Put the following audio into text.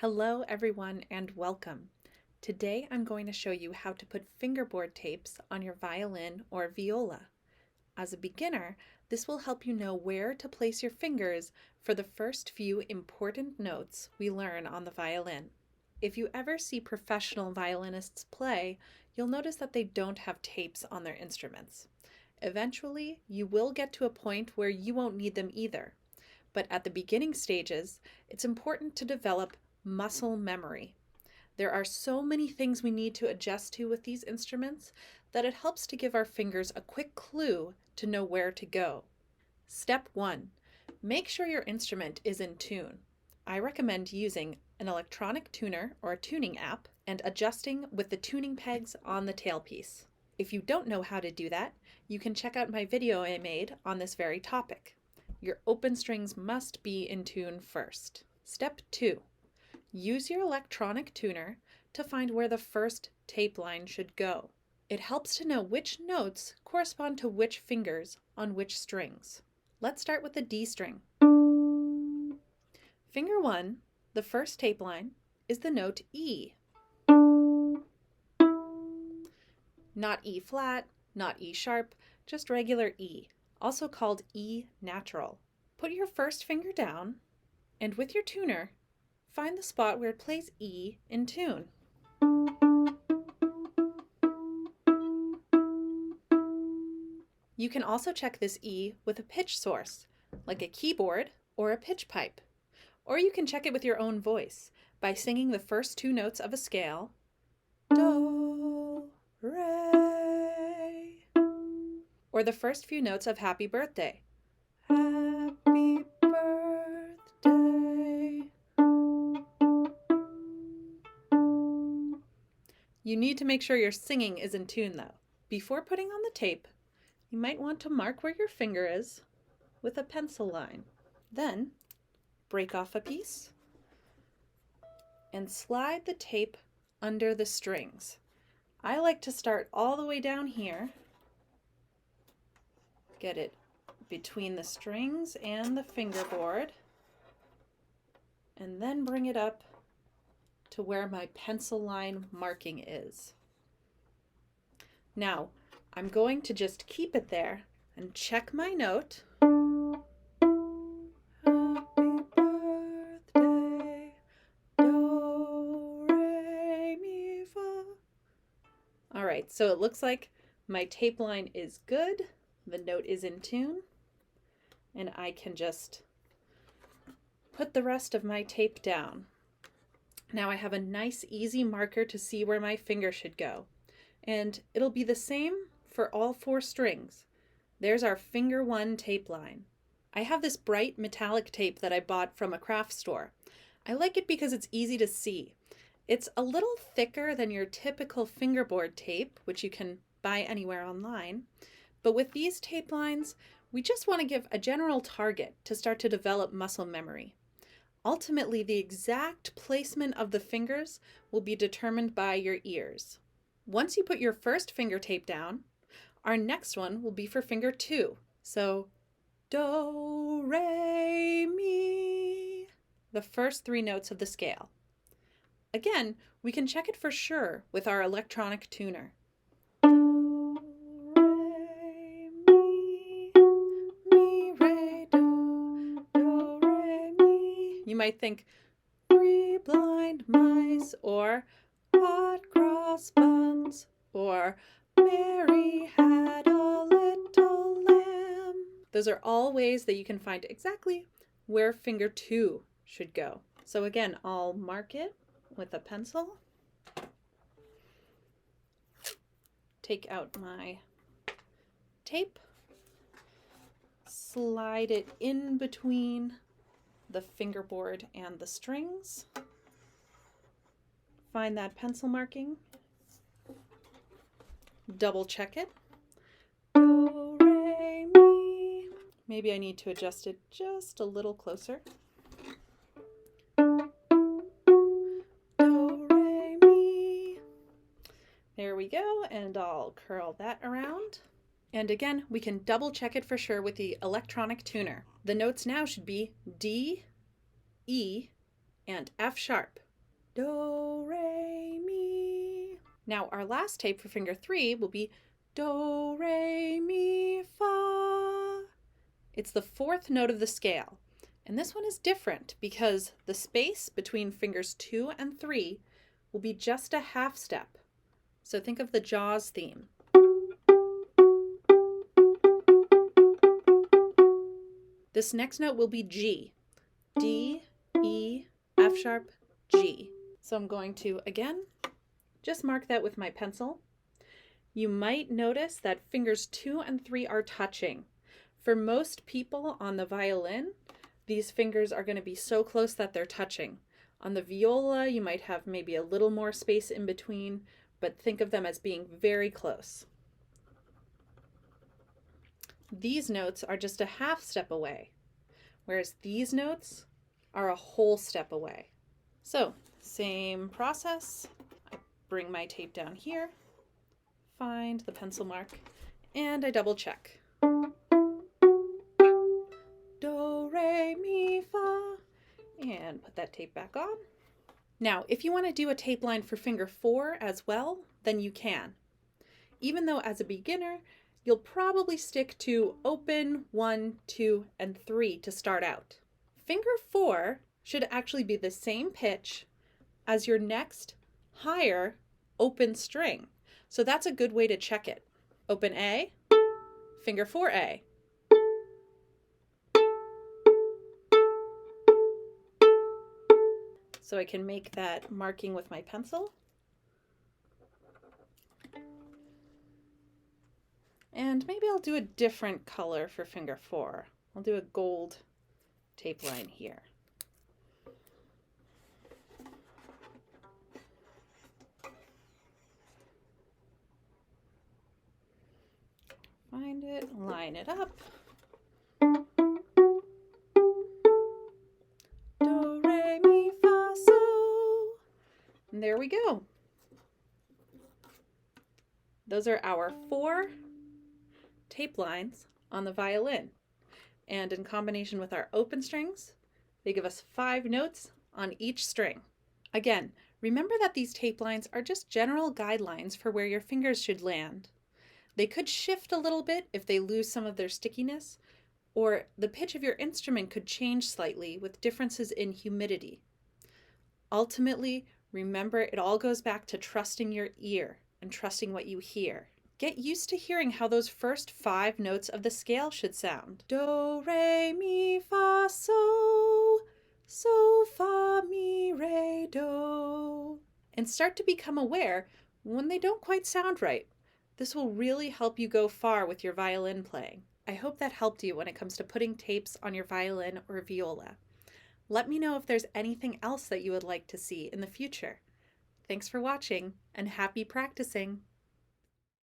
Hello everyone and welcome. Today I'm going to show you how to put fingerboard tapes on your violin or viola. As a beginner, this will help you know where to place your fingers for the first few important notes we learn on the violin. If you ever see professional violinists play, you'll notice that they don't have tapes on their instruments. Eventually, you will get to a point where you won't need them either. But at the beginning stages, it's important to develop muscle memory. There are so many things we need to adjust to with these instruments that it helps to give our fingers a quick clue to know where to go. Step 1. Make sure your instrument is in tune. I recommend using an electronic tuner or a tuning app and adjusting with the tuning pegs on the tailpiece. If you don't know how to do that, you can check out my video I made on this very topic. Your open strings must be in tune first. Step 2. Use your electronic tuner to find where the first tape line should go. It helps to know which notes correspond to which fingers on which strings. Let's start with the D string. Finger 1, the first tape line, is the note E. Not E flat, not E sharp, just regular E, also called E natural. Put your first finger down, and with your tuner, find the spot where it plays E in tune. You can also check this E with a pitch source, like a keyboard or a pitch pipe. Or you can check it with your own voice by singing the first two notes of a scale, Do, Re, or the first few notes of Happy Birthday, Happy Birthday. You need to make sure your singing is in tune though. Before putting on the tape, you might want to mark where your finger is with a pencil line. Then, break off a piece and slide the tape under the strings. I like to start all the way down here, get it between the strings and the fingerboard, and then bring it up to where my pencil line marking is. Now, I'm going to just keep it there and check my note. Happy birthday, do, re, mi, fa. All right, so it looks like my tape line is good, the note is in tune, and I can just put the rest of my tape down. Now I have a nice easy marker to see where my finger should go. And it'll be the same for all four strings. There's our finger 1 tape line. I have this bright metallic tape that I bought from a craft store. I like it because it's easy to see. It's a little thicker than your typical fingerboard tape, which you can buy anywhere online. But with these tape lines, we just want to give a general target to start to develop muscle memory. Ultimately, the exact placement of the fingers will be determined by your ears. Once you put your first finger tape down, our next one will be for finger 2. So, do, re, mi, the first 3 notes of the scale. Again, we can check it for sure with our electronic tuner. Do, re, mi, re, do, re, mi. You might think 3 blind mice, or hot cross buns, or Mary had a little lamb. Those are all ways that you can find exactly where finger 2 should go. So again, I'll mark it with a pencil. Take out my tape, slide it in between the fingerboard and the strings. Find that pencil marking, double check it. Do, re, mi. Maybe I need to adjust it just a little closer. Do, re, mi. There we go, and I'll curl that around. And again, we can double check it for sure with the electronic tuner. The notes now should be D, E, and F sharp. do, re, mi. Now our last tape for finger 3 will be do, re, mi, fa. It's the 4th note of the scale. And this one is different because the space between fingers 2 and 3 will be just a half step. So think of the Jaws theme. This next note will be G. D, E, F sharp, G. So I'm going to, again, just mark that with my pencil. You might notice that fingers 2 and 3 are touching. For most people on the violin, these fingers are going to be so close that they're touching. On the viola, you might have maybe a little more space in between, but think of them as being very close. These notes are just a half step away, whereas these notes are a whole step away. So, same process. I bring my tape down here, find the pencil mark, and I double check. Do, re, mi, fa, and put that tape back on. Now, if you want to do a tape line for finger 4 as well, then you can. Even though as a beginner, you'll probably stick to open 1, 2, and 3 to start out. Finger 4 should actually be the same pitch as your next higher open string. So that's a good way to check it. Open A, finger 4A. So I can make that marking with my pencil. And maybe I'll do a different color for finger 4. I'll do a gold tape line here. Find it, line it up. Do, re, mi, fa, so. And there we go. Those are our 4 tape lines on the violin. And in combination with our open strings, they give us 5 notes on each string. Again, remember that these tape lines are just general guidelines for where your fingers should land. They could shift a little bit if they lose some of their stickiness, or the pitch of your instrument could change slightly with differences in humidity. Ultimately, remember it all goes back to trusting your ear and trusting what you hear. Get used to hearing how those first 5 notes of the scale should sound. Do, re, mi, fa, so, so, fa, mi, re, do. And start to become aware when they don't quite sound right. This will really help you go far with your violin playing. I hope that helped you when it comes to putting tapes on your violin or viola. Let me know if there's anything else that you would like to see in the future. Thanks for watching, and happy practicing!